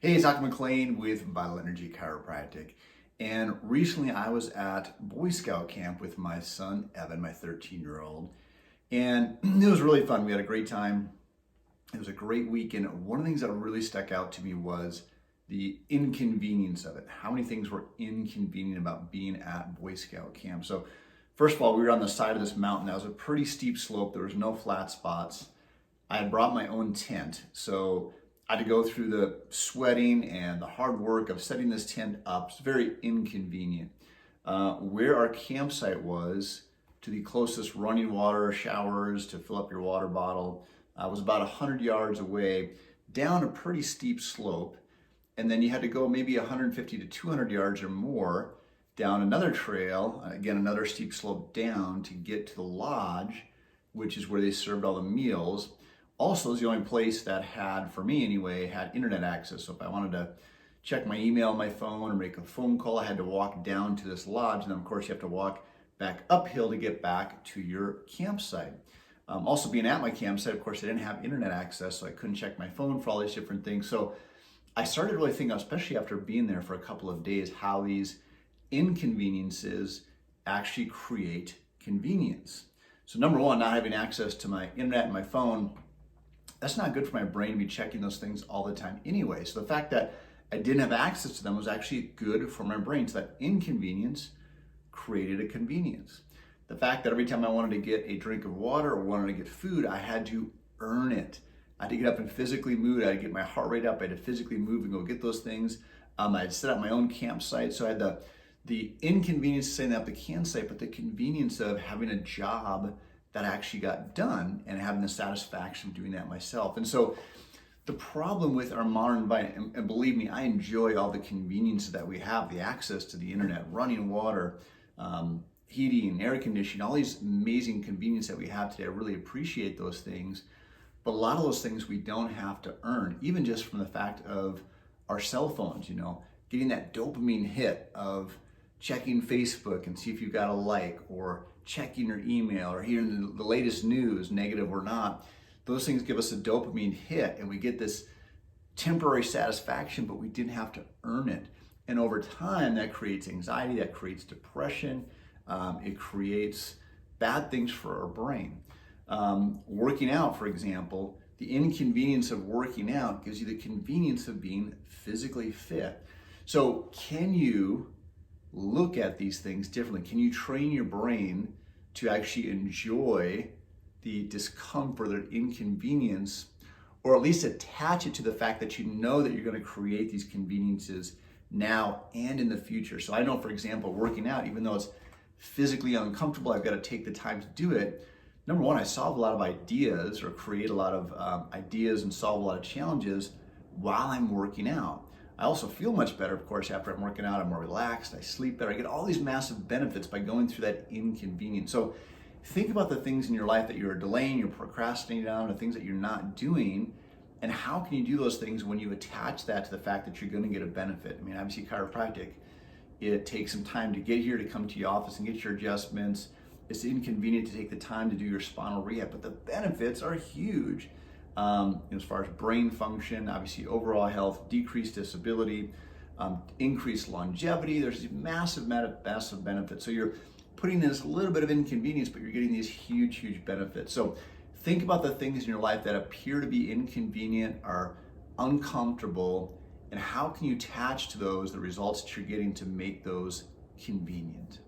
Hey, it's Dr. McLean with Vital Energy Chiropractic. And recently I was at Boy Scout camp with my son, Evan, my 13-year-old. And it was really fun. We had a great time. It was a great weekend. One of the things that really stuck out to me was the inconvenience of it. How many things were inconvenient about being at Boy Scout camp? So first of all, we were on the side of this mountain. That was a pretty steep slope. There was no flat spots. I had brought my own tent. So I had to go through the sweating and the hard work of setting this tent up. It's very inconvenient. Where our campsite was to the closest running water, showers to fill up your water bottle, was about 100 yards away down a pretty steep slope. And then you had to go maybe 150 to 200 yards or more down another trail, again, another steep slope down to get to the lodge, which is where they served all the meals. Also, is the only place that had, for me anyway, had internet access. So if I wanted to check my email on my phone or make a phone call, I had to walk down to this lodge. And then of course you have to walk back uphill to get back to your campsite. Also being at my campsite, of course, I didn't have internet access, so I couldn't check my phone for all these different things. So I started really thinking, especially after being there for a couple of days, how these inconveniences actually create convenience. So number one, not having access to my internet and my phone, that's not good for my brain to be checking those things all the time anyway. So the fact that I didn't have access to them was actually good for my brain. So that inconvenience created a convenience. The fact that every time I wanted to get a drink of water or wanted to get food, I had to earn it. I had to get up and physically move. I had to get my heart rate up. I had to physically move and go get those things. I had set up my own campsite. So I had the inconvenience of setting up the campsite, but the convenience of having a job that actually got done and having the satisfaction of doing that myself. And so the problem with our modern environment, and believe me, I enjoy all the conveniences that we have, the access to the internet, running water, heating, air conditioning, all these amazing conveniences that we have today. I really appreciate those things. But a lot of those things we don't have to earn, even just from the fact of our cell phones, getting that dopamine hit of checking Facebook and see if you got a like, or checking your email, or hearing the latest news, negative or not. Those things give us a dopamine hit and we get this temporary satisfaction, but we didn't have to earn it. And over time, that creates anxiety, that creates depression, it creates bad things for our brain. Working out, for example, the inconvenience of working out gives you the convenience of being physically fit. So can you look at these things differently? Can you train your brain to actually enjoy the discomfort or inconvenience, or at least attach it to the fact that you know that you're going to create these conveniences now and in the future? So I know, for example, working out, even though it's physically uncomfortable, I've got to take the time to do it. Number one, I solve a lot of ideas, or create a lot of ideas and solve a lot of challenges while I'm working out. I also feel much better, of course, after I'm working out. I'm more relaxed, I sleep better. I get all these massive benefits by going through that inconvenience. So think about the things in your life that you're delaying, you're procrastinating on, the things that you're not doing, and how can you do those things when you attach that to the fact that you're going to get a benefit? I mean, obviously chiropractic, it takes some time to get here, to come to your office and get your adjustments. It's inconvenient to take the time to do your spinal rehab, but the benefits are huge. As far as brain function, obviously overall health, decreased disability, increased longevity. There's these massive benefits. So you're putting in this little bit of inconvenience, but you're getting these huge benefits. So think about the things in your life that appear to be inconvenient, are uncomfortable, and how can you attach to those the results that you're getting to make those convenient?